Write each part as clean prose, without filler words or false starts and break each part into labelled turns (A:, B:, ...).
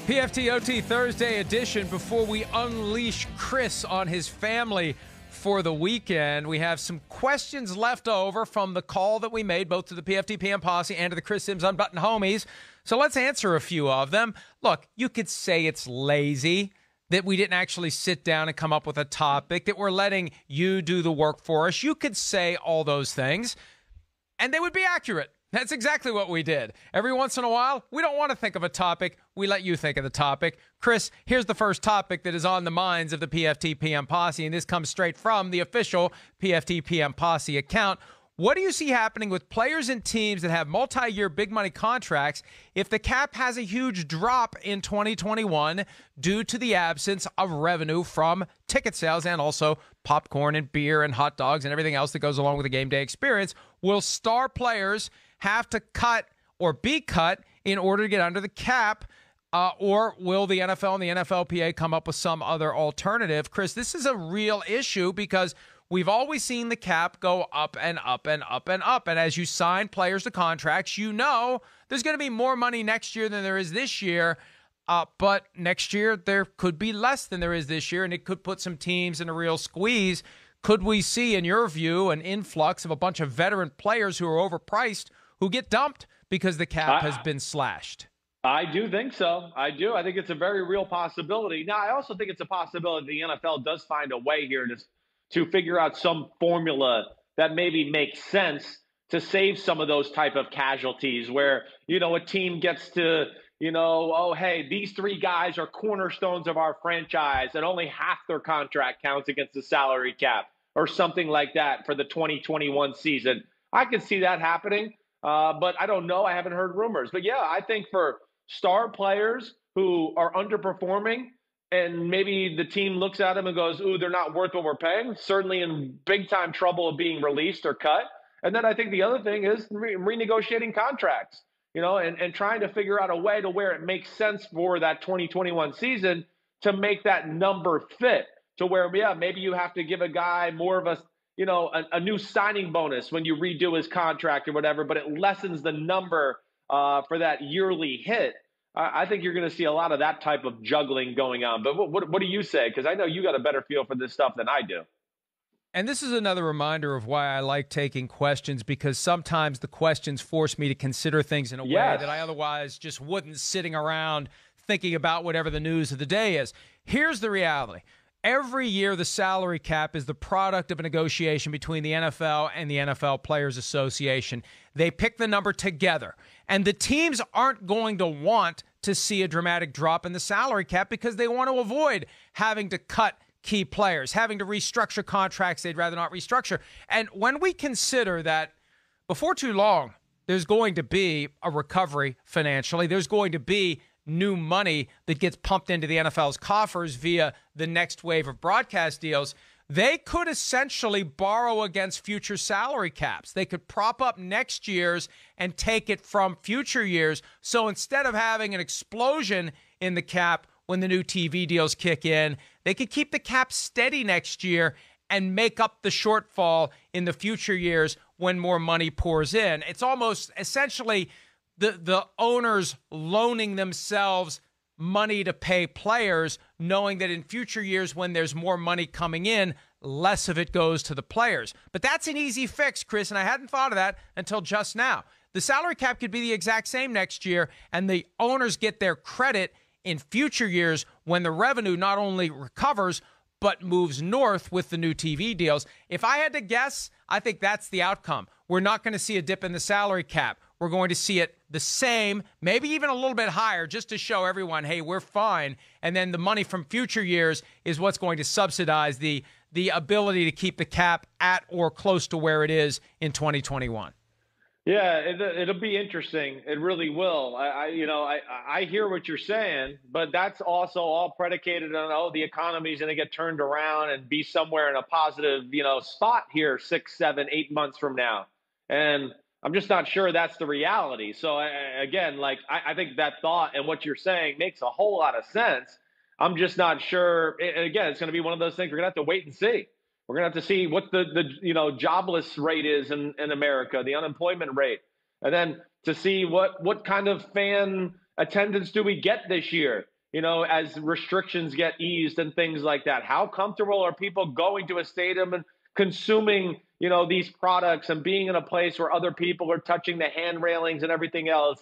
A: PFT Thursday edition. Before we unleash Chris on his family for the weekend, we have some questions left over from the call that we made both to the PFT PM Posse and to the Chris Simms Unbuttoned Homies. So let's answer a few of them. Look, you could say it's lazy that we didn't actually sit down and come up with a topic, that we're letting you do the work for us. You could say all those things, and they would be accurate. That's exactly what we did. Every once in a while, we don't want to think of a topic. We let you think of the topic. Chris, here's the first topic that is on the minds of the PFT PM Posse, and this comes straight from the official PFT PM Posse account. What do you see happening with players and teams that have multi-year big money contracts if the cap has a huge drop in 2021 due to the absence of revenue from ticket sales and also popcorn and beer and hot dogs and everything else that goes along with the game day experience? Will star players have to cut or be cut in order to get under the cap, or will the NFL and the NFLPA come up with some other alternative? Chris, this is a real issue because we've always seen the cap go up and up and up and up. And as you sign players to contracts, you know there's going to be more money next year than there is this year. But next year there could be less than there is this year, and it could put some teams in a real squeeze. Could we see, in your view, an influx of a bunch of veteran players who are overpriced who get dumped because the cap has been slashed?
B: I do think so. I do. I think it's a very real possibility. Now, I also think it's a possibility the NFL does find a way here to figure out some formula that maybe makes sense to save some of those type of casualties where, a team gets to, oh, hey, these three guys are cornerstones of our franchise and only half their contract counts against the salary cap or something like that for the 2021 season. I could see that happening. But I don't know. I haven't heard rumors. But, yeah, I think for star players who are underperforming and maybe the team looks at them and goes, ooh, they're not worth what we're paying, certainly in big-time trouble of being released or cut. And then I think the other thing is renegotiating contracts, and trying to figure out a way to where it makes sense for that 2021 season to make that number fit to where, yeah, maybe you have to give a guy more of a new signing bonus when you redo his contract or whatever, but it lessens the number for that yearly hit. I think you're going to see a lot of that type of juggling going on. But what do you say? Because I know you got a better feel for this stuff than I do.
A: And this is another reminder of why I like taking questions, because sometimes the questions force me to consider things in a way that I otherwise just wouldn't, sitting around thinking about whatever the news of the day is. Here's the reality. Every year, the salary cap is the product of a negotiation between the NFL and the NFL Players Association. They pick the number together, and the teams aren't going to want to see a dramatic drop in the salary cap because they want to avoid having to cut key players, having to restructure contracts they'd rather not restructure. And when we consider that before too long, there's going to be a recovery financially, there's going to be new money that gets pumped into the NFL's coffers via the next wave of broadcast deals, they could essentially borrow against future salary caps. They could prop up next year's and take it from future years. So instead of having an explosion in the cap when the new TV deals kick in, they could keep the cap steady next year and make up the shortfall in the future years when more money pours in. It's almost essentially the owners loaning themselves money to pay players, knowing that in future years when there's more money coming in, less of it goes to the players. But that's an easy fix, Chris, and I hadn't thought of that until just now. The salary cap could be the exact same next year, and the owners get their credit in future years when the revenue not only recovers, but moves north with the new TV deals. If I had to guess, I think that's the outcome. We're not going to see a dip in the salary cap. We're going to see it the same, maybe even a little bit higher, just to show everyone, hey, we're fine. And then the money from future years is what's going to subsidize the ability to keep the cap at or close to where it is in 2021.
B: Yeah, it'll be interesting. It really will. I hear what you're saying, but that's also all predicated on, the economy's going to get turned around and be somewhere in a positive, spot here 6, 7, 8 months from now. And I'm just not sure that's the reality. So again, I think that thought and what you're saying makes a whole lot of sense. I'm just not sure. And again, it's going to be one of those things we're going to have to wait and see. We're going to have to see what the jobless rate is in America, the unemployment rate, and then to see what kind of fan attendance do we get this year. as restrictions get eased and things like that? How comfortable are people going to a stadium and consuming, these products and being in a place where other people are touching the hand railings and everything else?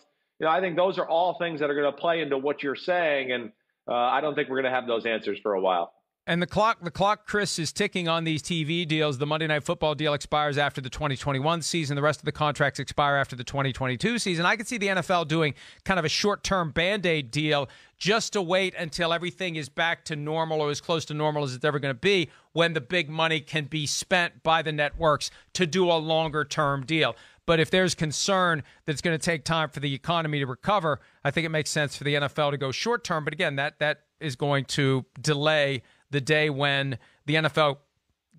B: I think those are all things that are going to play into what you're saying. And I don't think we're going to have those answers for a while.
A: And the clock, Chris, is ticking on these TV deals. The Monday Night Football deal expires after the 2021 season. The rest of the contracts expire after the 2022 season. I could see the NFL doing kind of a short-term Band-Aid deal just to wait until everything is back to normal or as close to normal as it's ever going to be, when the big money can be spent by the networks to do a longer-term deal. But if there's concern that it's going to take time for the economy to recover, I think it makes sense for the NFL to go short-term. But again, that is going to delay the day when the NFL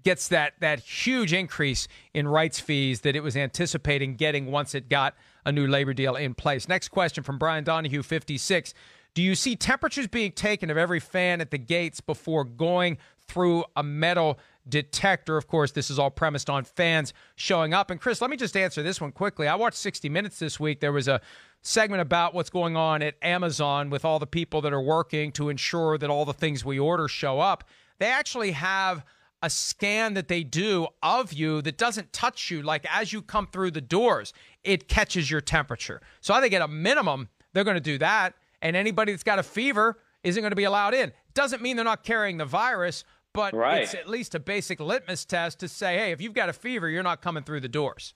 A: gets that huge increase in rights fees that it was anticipating getting once it got a new labor deal in place. Next question from Brian Donahue, 56. Do you see temperatures being taken of every fan at the gates before going through a metal detector? Of course, this is all premised on fans showing up. And Chris, let me just answer this one quickly. I watched 60 Minutes this week. There was a segment about what's going on at Amazon with all the people that are working to ensure that all the things we order show up. They actually have a scan that they do of you that doesn't touch you. Like as you come through the doors, it catches your temperature. So I think at a minimum, they're going to do that. And anybody that's got a fever isn't going to be allowed in. Doesn't mean they're not carrying the virus, but It's at least a basic litmus test to say, hey, if you've got a fever, you're not coming through the doors.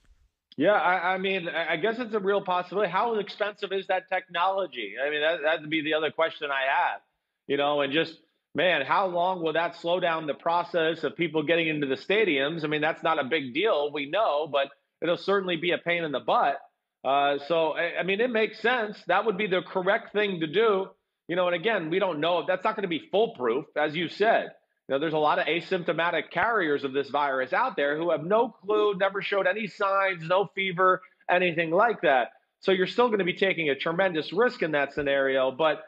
B: Yeah, I mean, I guess it's a real possibility. How expensive is that technology? I mean, that'd be the other question I have, and just, man, how long will that slow down the process of people getting into the stadiums? I mean, that's not a big deal, we know, but it'll certainly be a pain in the butt. So, I mean, it makes sense. That would be the correct thing to do, and again, we don't know if that's not going to be foolproof, as you said. There's a lot of asymptomatic carriers of this virus out there who have no clue, never showed any signs, no fever, anything like that. So you're still going to be taking a tremendous risk in that scenario. But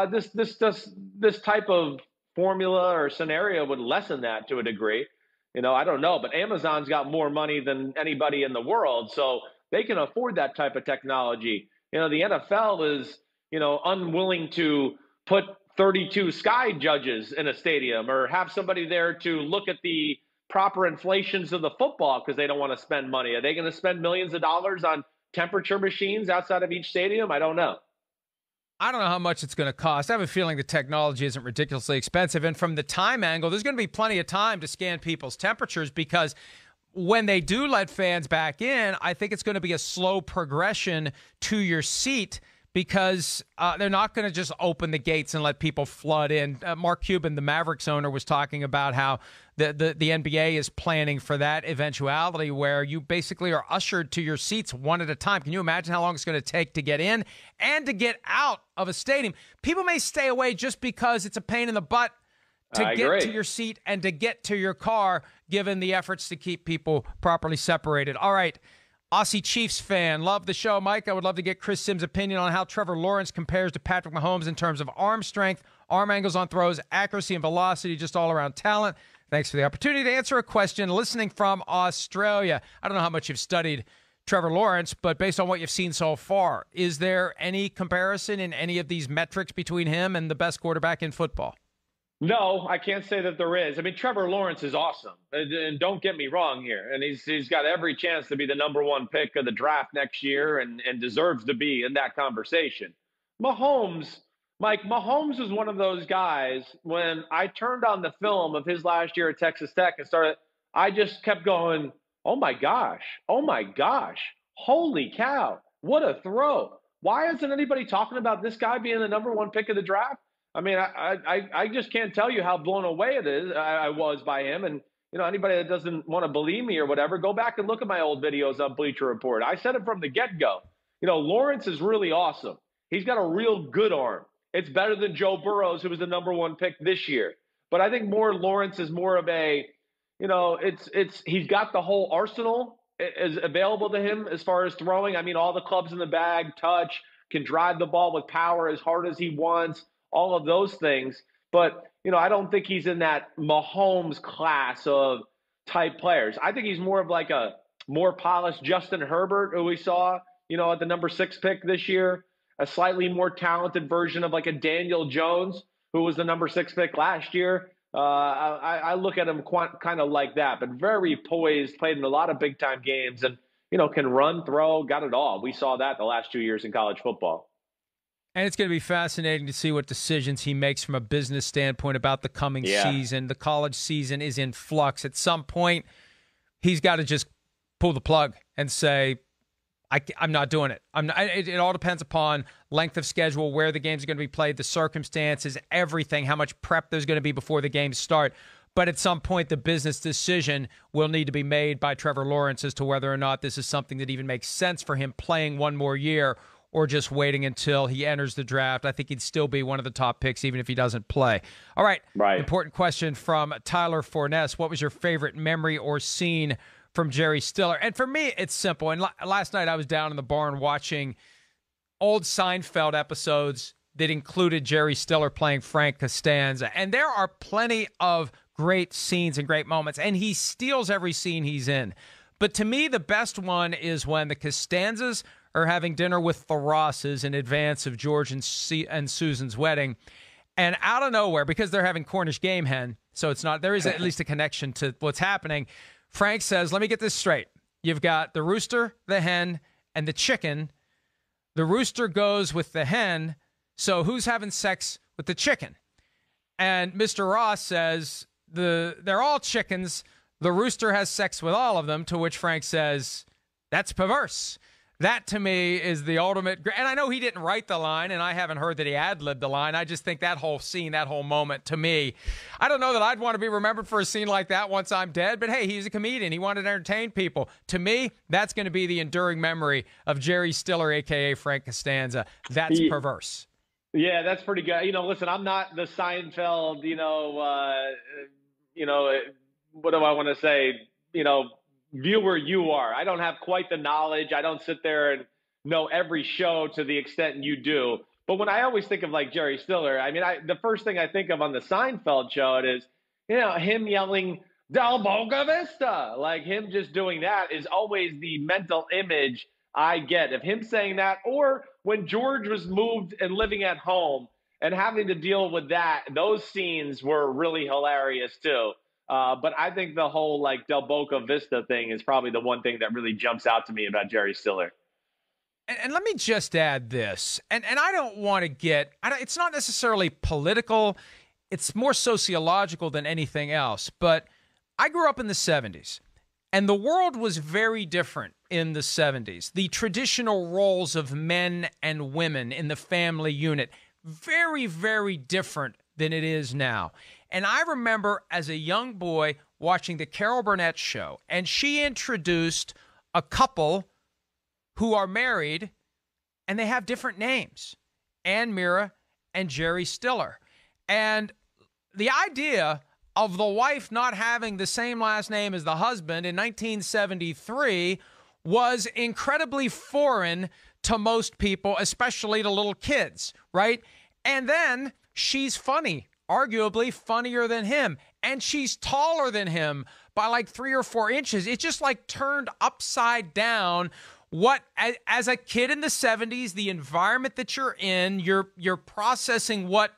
B: this type of formula or scenario would lessen that to a degree. I don't know, but Amazon's got more money than anybody in the world, so they can afford that type of technology. The NFL is, unwilling to put 32 sky judges in a stadium or have somebody there to look at the proper inflations of the football because they don't want to spend money. Are they going to spend millions of dollars on temperature machines outside of each stadium? I don't know.
A: I don't know how much it's going to cost. I have a feeling the technology isn't ridiculously expensive. And from the time angle, there's going to be plenty of time to scan people's temperatures, because when they do let fans back in, I think it's going to be a slow progression to your seat, because they're not going to just open the gates and let people flood in. Mark Cuban, the Mavericks owner, was talking about how the NBA is planning for that eventuality where you basically are ushered to your seats one at a time. Can you imagine how long it's going to take to get in and to get out of a stadium? People may stay away just because it's a pain in the butt to get to your seat and to get to your car, given the efforts to keep people properly separated. All right. Aussie Chiefs fan, love the show, Mike. I would love to get Chris Simms' opinion on how Trevor Lawrence compares to Patrick Mahomes in terms of arm strength, arm angles on throws, accuracy and velocity, just all-around talent. Thanks for the opportunity to answer a question. Listening from Australia. I don't know how much you've studied Trevor Lawrence, but based on what you've seen so far, is there any comparison in any of these metrics between him and the best quarterback in football?
B: No, I can't say that there is. I mean, Trevor Lawrence is awesome. And don't get me wrong here. And he's got every chance to be the number one pick of the draft next year and deserves to be in that conversation. Mahomes is one of those guys, when I turned on the film of his last year at Texas Tech and I just kept going, oh my gosh, holy cow, what a throw. Why isn't anybody talking about this guy being the number one pick of the draft? I mean, I just can't tell you how blown away I was by him. And, anybody that doesn't want to believe me or whatever, go back and look at my old videos on Bleacher Report. I said it from the get-go. Lawrence is really awesome. He's got a real good arm. It's better than Joe Burrow's, who was the number one pick this year. But I think Lawrence is more of a, he's got the whole arsenal is available to him as far as throwing. I mean, all the clubs in the bag, touch, can drive the ball with power as hard as he wants. All of those things. But, I don't think he's in that Mahomes class of type players. I think he's more of like a more polished Justin Herbert, who we saw, at the number 6 pick this year. a slightly more talented version of like a Daniel Jones, who was the number 6 pick last year. I look at him kind of like that, but very poised, played in a lot of big time games, and can run, throw, got it all. We saw that the last 2 years in college football.
A: And it's going to be fascinating to see what decisions he makes from a business standpoint about the coming season. The college season is in flux. At some point, he's got to just pull the plug and say, I'm not doing it. It all depends upon length of schedule, where the games are going to be played, the circumstances, everything, how much prep there's going to be before the games start. But at some point, the business decision will need to be made by Trevor Lawrence as to whether or not this is something that even makes sense for him playing one more year or just waiting until he enters the draft. I think he'd still be one of the top picks even if he doesn't play. All right. Important question from Tyler Forness. What was your favorite memory or scene from Jerry Stiller? And for me, it's simple. And last night I was down in the barn watching old Seinfeld episodes that included Jerry Stiller playing Frank Costanza. And there are plenty of great scenes and great moments, and he steals every scene he's in. But to me, the best one is when the Costanzas are having dinner with the Rosses in advance of George and Susan's wedding. And out of nowhere, because they're having Cornish game hen, so there is at least a connection to what's happening, Frank says, let me get this straight. You've got the rooster, the hen, and the chicken. The rooster goes with the hen, so who's having sex with the chicken? And Mr. Ross says, they're all chickens. The rooster has sex with all of them, to which Frank says, that's perverse. That, to me, is the ultimate. And I know he didn't write the line, and I haven't heard that he ad-libbed the line. I just think that whole scene, that whole moment, to me, I don't know that I'd want to be remembered for a scene like that once I'm dead, but hey, he's a comedian. He wanted to entertain people. To me, that's going to be the enduring memory of Jerry Stiller, a.k.a. Frank Costanza. That's perverse.
B: Yeah, that's pretty good. Listen, I'm not the Seinfeld, what do I want to say? Viewer you are. I don't have quite the knowledge. I don't sit there and know every show to the extent you do. But when I always think of like Jerry Stiller, the first thing I think of on the Seinfeld show is, him yelling Del Boca Vista. Like him just doing that is always the mental image I get of him saying that. Or when George was moved and living at home and having to deal with that, those scenes were really hilarious too. But I think the whole like Del Boca Vista thing is probably the one thing that really jumps out to me about Jerry Stiller.
A: And let me just add this, and I don't want to it's not necessarily political, it's more sociological than anything else, but I grew up in the 70s, and the world was very different in the 70s. The traditional roles of men and women in the family unit, very, very different than it is now. And I remember as a young boy watching the Carol Burnett show, and she introduced a couple who are married, and they have different names, Ann Mira and Jerry Stiller. And the idea of the wife not having the same last name as the husband in 1973 was incredibly foreign to most people, especially to little kids, right? And then she's funny. Arguably funnier than him, and she's taller than him by like 3 or 4 inches. It just like turned upside down. What as a kid in the 70s, the environment that you're in, you're processing what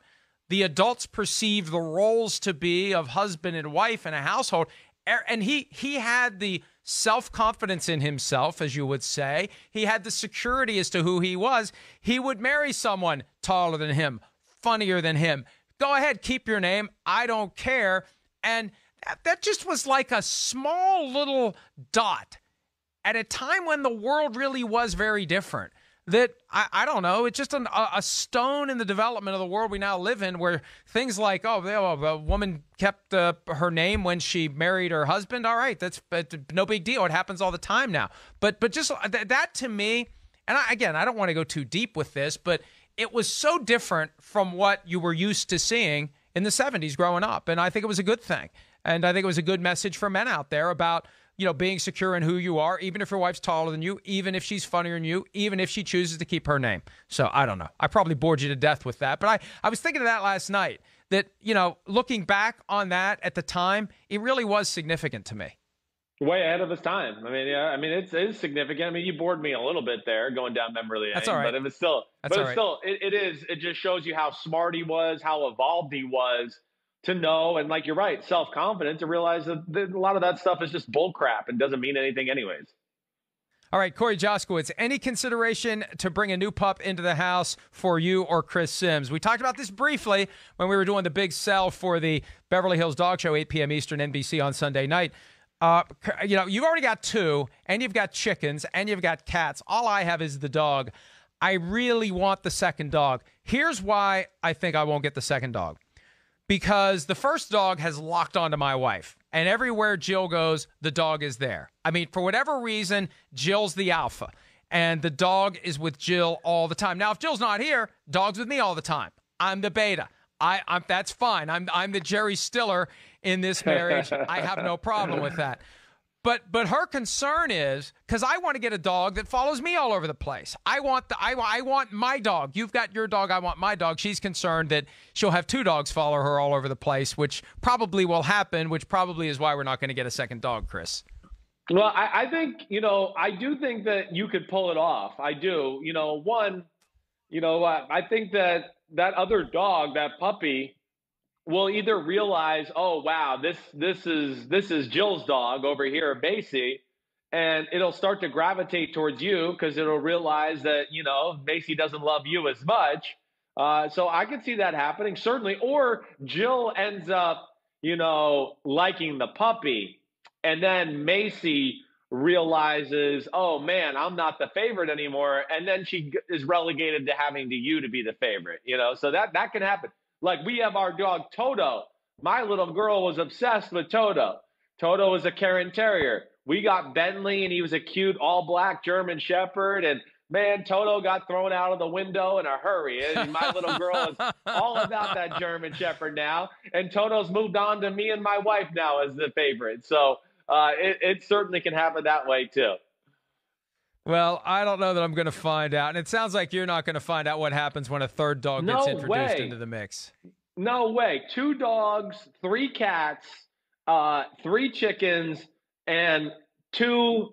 A: the adults perceive the roles to be of husband and wife in a household, and he had the self-confidence in himself, as you would say. He had the security as to who he was. He would marry someone taller than him, funnier than him. Go ahead, keep your name. I don't care. And that just was like a small little dot at a time when the world really was very different. That, I don't know, it's just a stone in the development of the world we now live in, where things like, a woman kept her name when she married her husband. All right, that's no big deal. It happens all the time now. But just that to me, and I don't want to go too deep with this, but it was so different from what you were used to seeing in the 70s growing up. And I think it was a good thing. And I think it was a good message for men out there about, being secure in who you are, even if your wife's taller than you, even if she's funnier than you, even if she chooses to keep her name. So I don't know. I probably bored you to death with that. But I was thinking of that last night, that, looking back on that at the time, it really was significant to me.
B: Way ahead of his time. I mean, yeah, I mean, it's significant. I mean, you bored me a little bit there going down memory
A: That's
B: lane,
A: all right.
B: but it was still,
A: That's
B: but
A: all
B: it's
A: right.
B: still, it is, it just shows you how smart he was, how evolved he was to know. And like, you're right, self-confidence to realize that a lot of that stuff is just bull crap and doesn't mean anything anyways.
A: All right, Corey Joskowitz, any consideration to bring a new pup into the house for you or Chris Simms? We talked about this briefly when we were doing the big sell for the Beverly Hills Dog Show, 8 p.m. Eastern, NBC on Sunday night. You've already got two, and you've got chickens, and you've got cats. All I have is the dog. I really want the second dog. Here's why I think I won't get the second dog. Because the first dog has locked onto my wife. And everywhere Jill goes, the dog is there. I mean, for whatever reason, Jill's the alpha. And the dog is with Jill all the time. Now, if Jill's not here, dog's with me all the time. I'm the beta. I'm that's fine. I'm the Jerry Stiller in this marriage. I have no problem with that. But her concern is, because I want to get a dog that follows me all over the place. I want my dog. You've got your dog. I want my dog. She's concerned that she'll have two dogs follow her all over the place, which probably will happen, which probably is why we're not going to get a second dog, Chris.
B: Well, I think, I do think that you could pull it off. I do. I think that other dog, that puppy, will either realize, oh wow, this is Jill's dog over here, Macy, and it'll start to gravitate towards you because it'll realize that Macy doesn't love you as much. So I could see that happening certainly, or Jill ends up liking the puppy, and then Macy realizes, oh man, I'm not the favorite anymore, and then she is relegated to having you to be the favorite. So that can happen. Like, we have our dog Toto. My little girl was obsessed with Toto. Toto was a Cairn Terrier. We got Bentley, and he was a cute all-black German Shepherd. And, man, Toto got thrown out of the window in a hurry. And my little girl is all about that German Shepherd now. And Toto's moved on to me and my wife now as the favorite. So it certainly can happen that way, too.
A: Well, I don't know that I'm going to find out. And it sounds like you're not going to find out what happens when a third dog gets introduced into the mix.
B: No way. 2 dogs, 3 cats, 3 chickens, and 2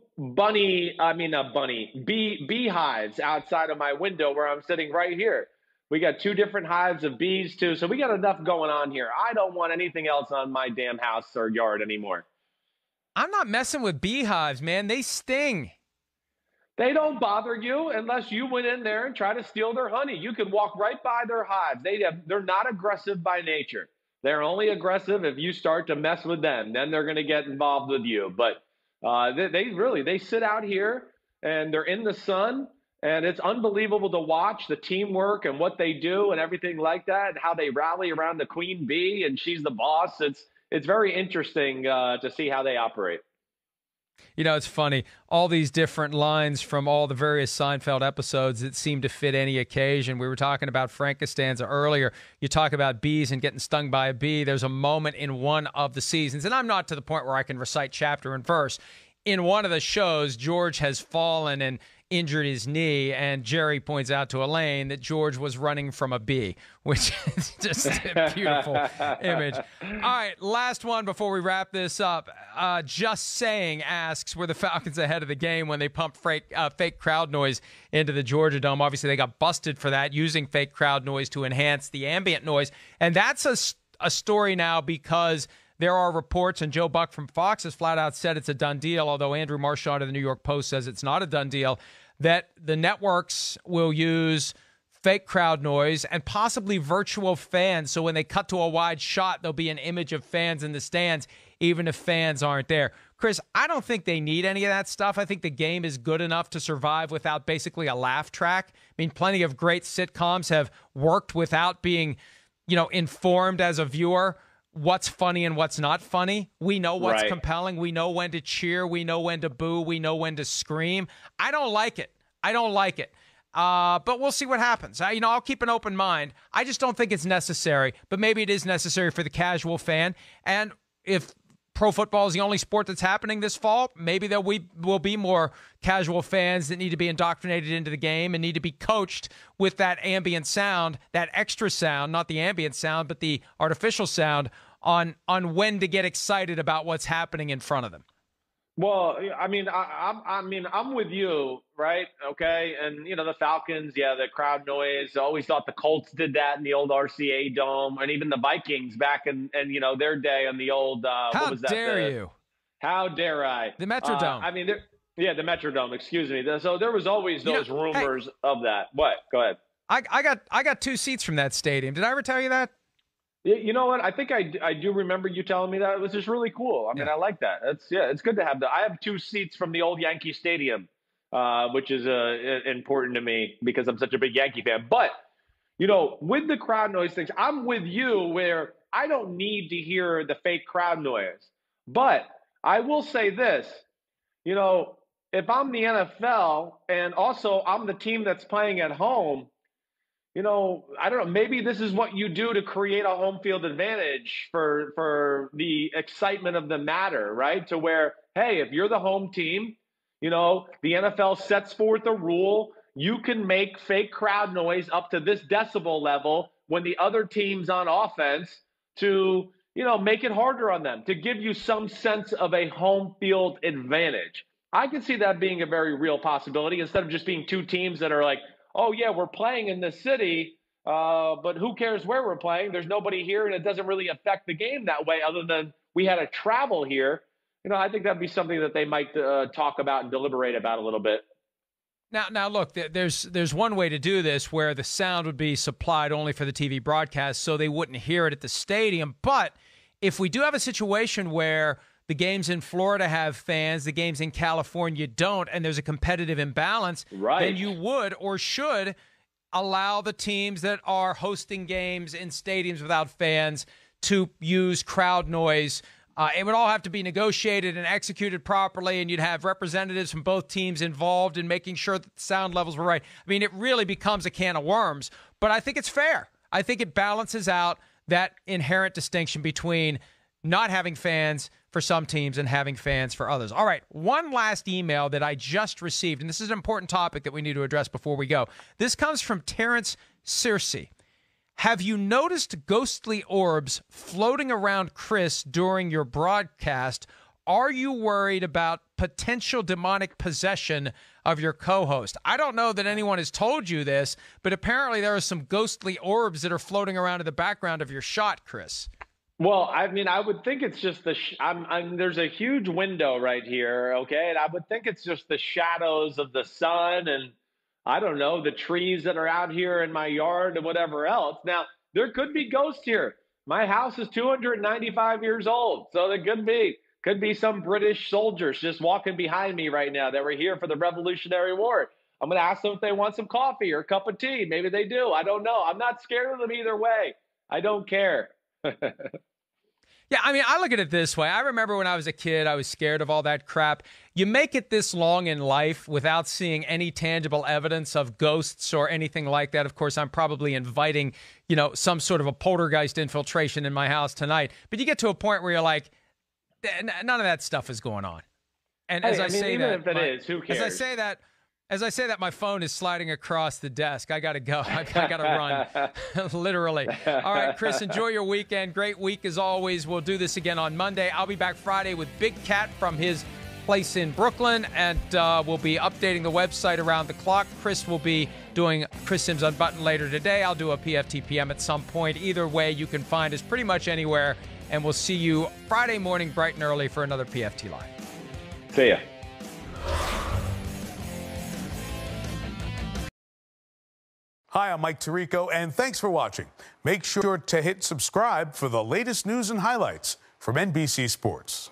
B: beehives outside of my window where I'm sitting right here. We got 2 different hives of bees, too. So we got enough going on here. I don't want anything else on my damn house or yard anymore. I'm
A: not messing with beehives, man. They sting.
B: They don't bother you unless you went in there and try to steal their honey. You could walk right by their hives. They're not aggressive by nature. They're only aggressive if you start to mess with them. Then they're going to get involved with you. But they sit out here and they're in the sun, and it's unbelievable to watch the teamwork and what they do and everything like that, and how they rally around the queen bee and she's the boss. It's very interesting to see how they operate.
A: It's funny. All these different lines from all the various Seinfeld episodes that seem to fit any occasion. We were talking about Frank Costanza earlier. You talk about bees and getting stung by a bee. There's a moment in one of the seasons, and I'm not to the point where I can recite chapter and verse. In one of the shows, George has fallen and injured his knee, and Jerry points out to Elaine that George was running from a bee, which is just a beautiful image. All right, last one before we wrap this up. Just Saying asks, were the Falcons ahead of the game when they pumped fake crowd noise into the Georgia Dome? Obviously, they got busted for that, using fake crowd noise to enhance the ambient noise. And that's a story now because there are reports, and Joe Buck from Fox has flat out said it's a done deal, although Andrew Marchand of the New York Post says it's not a done deal, that the networks will use fake crowd noise and possibly virtual fans. So when they cut to a wide shot, there'll be an image of fans in the stands, even if fans aren't there. Chris, I don't think they need any of that stuff. I think the game is good enough to survive without basically a laugh track. I mean, plenty of great sitcoms have worked without being, informed as a viewer what's funny and what's not funny. We know what's compelling. We know when to cheer. We know when to boo. We know when to scream. I don't like it. But we'll see what happens. I'll keep an open mind. I just don't think it's necessary, but maybe it is necessary for the casual fan. And if pro football is the only sport that's happening this fall, maybe there will be more casual fans that need to be indoctrinated into the game and need to be coached with that ambient sound, that extra sound, not the ambient sound, but the artificial sound on when to get excited about what's happening in front of them.
B: Well, I mean, I'm with you, right? Okay, and the Falcons, yeah, the crowd noise. I always thought the Colts did that in the old RCA Dome, and even the Vikings back in their day on the old what
A: How
B: was that?
A: dare you?
B: How dare I?
A: The Metrodome.
B: I mean, yeah, the Metrodome. Excuse me. So there was always those
A: Hey,
B: rumors of that. What? Go ahead.
A: I got 2 seats from that stadium. Did I ever tell you that?
B: You know what? I think I do remember you telling me that. It was just really cool. I mean, I like that. It's good to have that. I have 2 seats from the old Yankee Stadium, which is important to me because I'm such a big Yankee fan. But with the crowd noise things, I'm with you where I don't need to hear the fake crowd noise. But I will say this, if I'm the NFL and also I'm the team that's playing at home, I don't know. Maybe this is what you do to create a home field advantage for the excitement of the matter, right? To where, hey, if you're the home team, the NFL sets forth a rule. You can make fake crowd noise up to this decibel level when the other team's on offense to, make it harder on them, to give you some sense of a home field advantage. I can see that being a very real possibility instead of just being 2 teams that are like, oh, yeah, we're playing in this city, but who cares where we're playing? There's nobody here, and it doesn't really affect the game that way other than we had to travel here. I think that'd be something that they might talk about and deliberate about a little bit.
A: Now, look, there's one way to do this where the sound would be supplied only for the TV broadcast so they wouldn't hear it at the stadium. But if we do have a situation where the games in Florida have fans, the games in California don't, and there's a competitive imbalance,
B: right,
A: then you would or should allow the teams that are hosting games in stadiums without fans to use crowd noise. It would all have to be negotiated and executed properly, and you'd have representatives from both teams involved in making sure that the sound levels were right. I mean, it really becomes a can of worms, but I think it's fair. I think it balances out that inherent distinction between not having fans for some teams and having fans for others. All right, one last email that I just received, and this is an important topic that we need to address before we go. This comes from Terrence Searcy. Have you noticed ghostly orbs floating around Chris during your broadcast? Are you worried about potential demonic possession of your co-host? I don't know that anyone has told you this, but apparently there are some ghostly orbs that are floating around in the background of your shot, Chris.
B: Well, I mean, I would think it's just there's a huge window right here, okay? And I would think it's just the shadows of the sun and, I don't know, the trees that are out here in my yard and whatever else. Now, there could be ghosts here. My house is 295 years old, so there could be some British soldiers just walking behind me right now that were here for the Revolutionary War. I'm going to ask them if they want some coffee or a cup of tea. Maybe they do. I don't know. I'm not scared of them either way. I don't care.
A: Yeah, I mean, I look at it this way. I remember when I was a kid, I was scared of all that crap. You make it this long in life without seeing any tangible evidence of ghosts or anything like that. Of course, I'm probably inviting, some sort of a poltergeist infiltration in my house tonight. But you get to a point where you're like, none of that stuff is going on. And
B: hey,
A: as I say
B: even
A: that,
B: if it is, who cares?
A: As I say that, my phone is sliding across the desk. I got to go. I got to run, literally. All right, Chris, enjoy your weekend. Great week as always. We'll do this again on Monday. I'll be back Friday with Big Cat from his place in Brooklyn, and we'll be updating the website around the clock. Chris will be doing Chris Simms Unbuttoned later today. I'll do a PFT PM at some point. Either way, you can find us pretty much anywhere, and we'll see you Friday morning bright and early for another PFT Live.
B: See ya.
C: Hi, I'm Mike Tirico, and thanks for watching. Make sure to hit subscribe for the latest news and highlights from NBC Sports.